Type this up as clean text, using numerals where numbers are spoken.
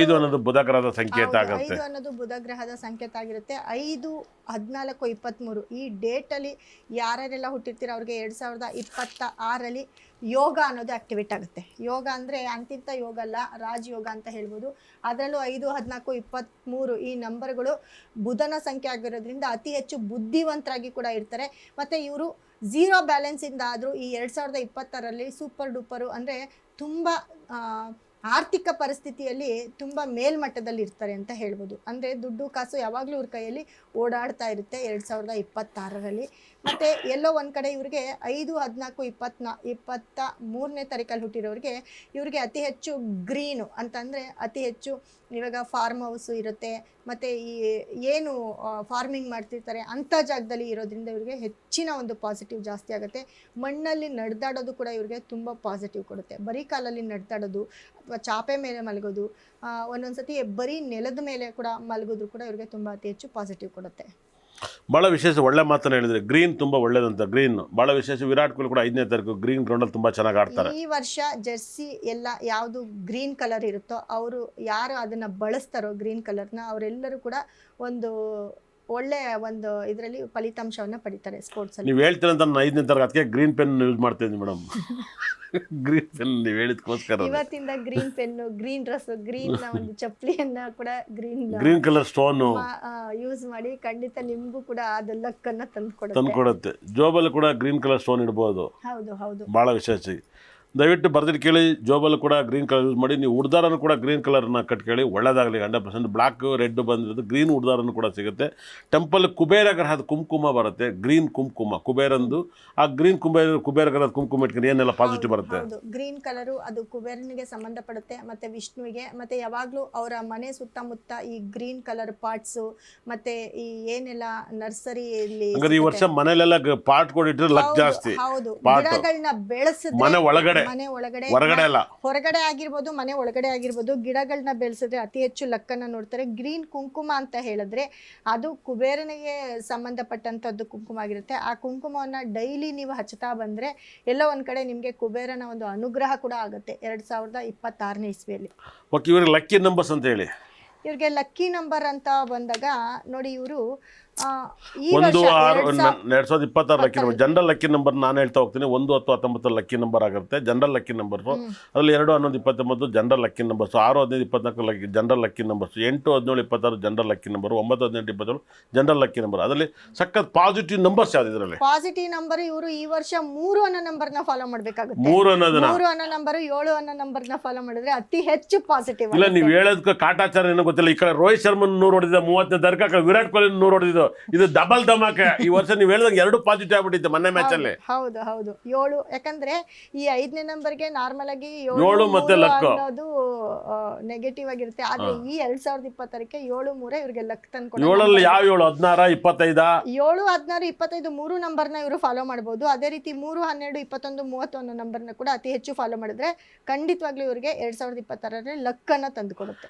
5 ಅನ್ನೋದು ಬುಧ ಗ್ರಹದ ಸಂಕೇತ ಆಗುತ್ತೆ. 5 ಅನ್ನೋದು ಬುಧ ಗ್ರಹದ ಸಂಕೇತ ಆಗಿರುತ್ತೆ. 5, 14, 23 ಈ ಡೇಟಲ್ಲಿ ಯಾರ್ಯಾರೆಲ್ಲ ಹುಟ್ಟಿರ್ತೀರ ಅವ್ರಿಗೆ 2026ರಲ್ಲಿ ಯೋಗ ಅನ್ನೋದು ಆಕ್ಟಿವೇಟ್ ಆಗುತ್ತೆ. ಯೋಗ ಅಂದರೆ ಅಂತಿಂತ ಯೋಗ ಅಲ್ಲ, ರಾಜಯೋಗ ಅಂತ ಹೇಳ್ಬೋದು. ಅದರಲ್ಲೂ 5, 14, 23 ಈ ನಂಬರ್ಗಳು ಬುಧನ ಸಂಖ್ಯೆ ಆಗಿರೋದ್ರಿಂದ ಅತಿ ಹೆಚ್ಚು ಬುದ್ಧಿವಂತರಾಗಿ ಕೂಡ ಇರ್ತಾರೆ. ಮತ್ತು ಇವರು ಝೀರೋ ಬ್ಯಾಲೆನ್ಸಿಂದ ಆದರೂ ಈ 2026ರಲ್ಲಿ ಸೂಪರ್ ಡೂಪರು ಅಂದರೆ ತುಂಬ ಆರ್ಥಿಕ ಪರಿಸ್ಥಿತಿಯಲ್ಲಿ ತುಂಬ ಮೇಲ್ಮಟ್ಟದಲ್ಲಿ ಇರ್ತಾರೆ ಅಂತ ಹೇಳ್ಬೋದು. ಅಂದರೆ ದುಡ್ಡು ಕಾಸು ಯಾವಾಗಲೂ ಇವ್ರ ಕೈಯಲ್ಲಿ ಓಡಾಡ್ತಾ ಇರುತ್ತೆ 2026ರಲ್ಲಿ. ಮತ್ತು ಎಲ್ಲೋ ಒಂದು ಕಡೆ ಇವ್ರಿಗೆ 5, 14, 23ನೇ ತಾರೀಕಲ್ಲಿ ಹುಟ್ಟಿರೋರಿಗೆ ಇವ್ರಿಗೆ ಅತಿ ಹೆಚ್ಚು ಗ್ರೀನು ಅಂತಂದರೆ ಅತಿ ಹೆಚ್ಚು ಇವಾಗ ಫಾರ್ಮ್ ಹೌಸು ಇರುತ್ತೆ. ಮತ್ತು ಈ ಏನು ಫಾರ್ಮಿಂಗ್ ಮಾಡ್ತಿರ್ತಾರೆ ಅಂಥ ಜಾಗದಲ್ಲಿ ಇರೋದ್ರಿಂದ ಇವ್ರಿಗೆ ಹೆಚ್ಚಿನ ಒಂದು ಪಾಸಿಟಿವ್ ಜಾಸ್ತಿ ಆಗುತ್ತೆ. ಮಣ್ಣಲ್ಲಿ ನಡೆದಾಡೋದು ಕೂಡ ಇವ್ರಿಗೆ ತುಂಬ ಪಾಸಿಟಿವ್ ಕೊಡುತ್ತೆ. ಬರೀ ಕಾಲಲ್ಲಿ ನಡೆದಾಡೋದು ಅಥವಾ ಚಾಪೆ ಮೇಲೆ ಮಲಗೋದು, ಒಂದೊಂದು ಸತಿ ಬರೀ ನೆಲದ ಮೇಲೆ ಕೂಡ ಮಲಗೋದು ಕೂಡ ಇವ್ರಿಗೆ ತುಂಬ ಅತಿ ಹೆಚ್ಚು ಪಾಸಿಟಿವ್ ಕೊಡುತ್ತೆ. ಭಾಳ ವಿಶೇಷ ಒಳ್ಳೆ ಮಾತನ್ನು ಹೇಳಿದರೆ ಗ್ರೀನ್ ತುಂಬ ಒಳ್ಳೇದಂತ. ಗ್ರೀನ್ ಭಾಳ ವಿಶೇಷ. ವಿರಾಟ್ ಕೊಹ್ಲಿ ಕೂಡ 5ನೇ ತಾರೀಕು ಗ್ರೀನ್ ಗ್ರೌಂಡಲ್ಲಿ ತುಂಬ ಚೆನ್ನಾಗಿ ಆಡ್ತಾರೆ. ಈ ವರ್ಷ ಜೆರ್ಸಿ ಎಲ್ಲ ಯಾವುದು ಗ್ರೀನ್ ಕಲರ್ ಇರುತ್ತೋ ಅವರು ಯಾರು ಅದನ್ನು ಬಳಸ್ತಾರೋ ಗ್ರೀನ್ ಕಲರ್ನ ಅವರೆಲ್ಲರೂ ಕೂಡ ಒಂದು ಒಳ್ಳೆ ಒಂದು ಇದರಲ್ಲಿ ಫಲಿತಾಂಶವನ್ನು ಪಡಿತಾರೆ ಸ್ಪೋರ್ಟ್ಸಲ್ಲಿ. ನೀವು ಹೇಳ್ತೀರಂತ ನಾನು 5ನೇ ತಾರೀಕು ಅದಕ್ಕೆ ಗ್ರೀನ್ ಪೆನ್ ಯೂಸ್ ಮಾಡ್ತಿದ್ದೀನಿ ಮೇಡಮ್. ಗ್ರೀನ್ ಪೆನ್ ನೀವು ಹೇಳಿದ್ಕೋಸ್ಕರ ಇವತ್ತಿಂದ green pen, green dress, green ಒಂದು ಚಪ್ಪಲಿಯನ್ನ ಕೂಡ ಗ್ರೀನ್ ಕಲರ್ ಸ್ಟೋನು ಯೂಸ್ ಮಾಡಿ ಖಂಡಿತ ನಿಮಗೂ ಕೂಡ ಅದು ಲಕ್ ಅನ್ನ ತಂದ್ಕೊಡುತ್ತೆ. ಜೋಬಲ್ಲಿ ಕೂಡ ಗ್ರೀನ್ ಕಲರ್ ಸ್ಟೋನ್ ಇಡ್ಬೋದು. ಹೌದು ಹೌದು, ಭಾಳ ವಿಶೇಷ. ದಯವಿಟ್ಟು ಬರ್ದಿಟ್ಟು ಕೇಳಿ. ಜೋಬಲ್ಲೂ ಕೂಡ ಗ್ರೀನ್ ಕಲರ್ ಯೂಸ್ ಮಾಡಿ. ನೀವು ಉಡ್ದಾರನ್ನು ಕೂಡ ಗ್ರೀನ್ ಕಲರ್ನ ಕಟ್ಕೇಳಿ, ಒಳ್ಳೆಯದಾಗಲಿ. 100% ಬ್ಲ್ಯಾಕ್ ರೆಡ್ ಬಂದಿರೋದು ಗ್ರೀನ್ ಉಡ್ದಾರನ್ನು ಕೂಡ ಸಿಗುತ್ತೆ. ಟೆಂಪಲ್ ಕುಬೇರ ಗ್ರಹದ ಕುಂಕುಮ ಬರುತ್ತೆ, ಗ್ರೀನ್ ಕುಂಕುಮ ಕುಬೇರಂದು. ಆ ಗ್ರೀನ್ ಕುಬೇರ ಗ್ರಹದ ಕುಂಕುಮ ಇಟ್ಕೊಂಡು ಏನೆಲ್ಲ ಪಾಸಿಟಿವ್ ಬರುತ್ತೆ. ಗ್ರೀನ್ ಕಲರು ಅದು ಕುಬೇರನಿಗೆ ಸಂಬಂಧಪಡುತ್ತೆ ಮತ್ತು ವಿಷ್ಣುವಿಗೆ. ಮತ್ತು ಯಾವಾಗಲೂ ಅವರ ಮನೆ ಸುತ್ತಮುತ್ತ ಈ ಗ್ರೀನ್ ಕಲರ್ ಪಾಟ್ಸು ಮತ್ತು ಈ ಏನೆಲ್ಲ ನರ್ಸರಿಯಲ್ಲಿ ಈ ವರ್ಷ ಮನೆಯಲ್ಲೆಲ್ಲ ಪಾಟ್ ಕೊಡಿಟ್ರೆ ಲಕ್ ಜಾಸ್ತಿ. ಹೌದು, ಗಿಡಗಳನ್ನ ಬೆಳೆಸಿದ್ರೆ ಮನೆ ಒಳಗಡೆ ಹೊರಗಡೆ ಅಲ್ಲ, ಹೊರಗಡೆ ಆಗಿರ್ಬೋದು ಮನೆ ಒಳಗಡೆ ಆಗಿರ್ಬೋದು ಗಿಡಗಳನ್ನ ಬೆಳೆಸಿದ್ರೆ ಅತಿ ಹೆಚ್ಚು ಲಕ್ಕನ್ನ ನೋಡ್ತಾರೆ. ಗ್ರೀನ್ ಕುಂಕುಮ ಅಂತ ಹೇಳಿದ್ರೆ ಅದು ಕುಬೇರನಿಗೆ ಸಂಬಂಧಪಟ್ಟಂಥದ್ದು ಕುಂಕುಮ ಆಗಿರುತ್ತೆ. ಆ ಕುಂಕುಮವನ್ನ ಡೈಲಿ ನೀವು ಹಚ್ಚುತ್ತಾ ಬಂದ್ರೆ ಎಲ್ಲೋ ಒಂದ್ ಕಡೆ ನಿಮ್ಗೆ ಕುಬೇರನ ಒಂದು ಅನುಗ್ರಹ ಕೂಡ ಆಗುತ್ತೆ 2026ನೇ ಇಸ್ವಿಯಲ್ಲಿ. ಓಕೆ, ಇವ್ರಿಗೆ ಲಕ್ಕಿ ನಂಬರ್ಸ್ ಅಂತ ಹೇಳಿ. ಇವ್ರಿಗೆ ಲಕ್ಕಿ ನಂಬರ್ ಅಂತ ಬಂದಾಗ ನೋಡಿ, ಇವರು 1, 6, 2026 lucky number. General lucky number ನಾನು ಹೇಳ್ತಾ ಹೋಗ್ತೀನಿ. 1, 10, 19 ಲಕ್ಕಿ ನಂಬರ್ ಆಗಿರುತ್ತೆ ಜನರಲ್ ಲಕ್ಕಿ ನಂಬರ್ಸು. ಅದರಲ್ಲಿ 2, 11, 29 general lucky numbers. 6, 15, 24 lucky general lucky numbers. 8, 17, 26 general lucky number. 9, 18, 27 general lucky number. ಅದರಲ್ಲಿ ಸಖತ್ ಪಾಸಿಟಿವ್ ನಂಬರ್ಸ್ ಯಾವ್ದು ಇದರಲ್ಲಿ? ಪಾಸಿಟಿವ್ ನಂಬರ್ ಇವರು ಈ ವರ್ಷ 3 ಅನ್ನೋ ನಂಬರ್ನ ಫಾಲೋ ಮಾಡಬೇಕಾಗುತ್ತೆ. 3 ಅನ್ನೋದನ್ನ 3 ಅನ್ನೋ ನಂಬರ್ 7 ಅನ್ನೋ ನಂಬರ್ನ ಫಾಲೋ ಮಾಡಿದ್ರೆ ಅತಿ ಹೆಚ್ಚು ಪಾಸಿಟಿವ್. ಇಲ್ಲ, ನೀವು ಹೇಳೋದಕ್ಕೆ ಕಾಟಾಚಾರ ಏನೋ ಗೊತ್ತಿಲ್ಲ. ಈ ಕಡೆ ರೋಹಿತ್ ಶರ್ಮನ್ 100 ಹೊಡೆದಿದ್ದ 30ನೇ ತಾರೀಕು, ಆ ಕಡೆ ವಿರಾಟ್ ಕೊಹ್ಲಿ 100 ಹೊಡೆದಿದ್ದು. ಇದು ಡಬಲ್ ಧಮಾಕೆ. ಈ ವರ್ಷ ನೀವು ಹೇಳಿದಾಗ 2 ಪಾಸಿಟಿವ್ ಆಗ್ಬಿಟ್ಟಿತ್ತು ಮೊನ್ನೆ ಮ್ಯಾಚ್ ಅಲ್ಲಿ. ಹೌದು ಹೌದು, 7. ಯಾಕಂದ್ರೆ ಈ 5ನೇ ನಂಬರ್ಗೆ ನಾರ್ಮಲ್ ಆಗಿ 7 ಮತ್ತೆ ಲಕ್ ಅನ್ನೋದು ನೆಗೆಟಿವ್ ಆಗಿರುತ್ತೆ. ಆದ್ರೆ ಈ 2026ಕ್ಕೆ 7, 3 ಇವ್ರಿಗೆ ಲಕ್ ತಂದ್ಕೊಡುತ್ತೆ. 7 ಯಾವ 7? 16, 25? 7, 16, 25 3 ನಂಬರ್ನ ಇವರು ಫಾಲೋ ಮಾಡಬಹುದು. ಅದೇ ರೀತಿ 3, 12, 21, 30 ಅನ್ನೋ ನಂಬರ್ನ ಕೂಡ ಅತಿ ಹೆಚ್ಚು ಫಾಲೋ ಮಾಡಿದ್ರೆ ಖಂಡಿತವಾಗ್ಲೂ ಇವರಿಗೆ 2026ರಲ್ಲಿ ಲಕ್ ಅನ್ನ ತಂದುಕೊಡುತ್ತೆ.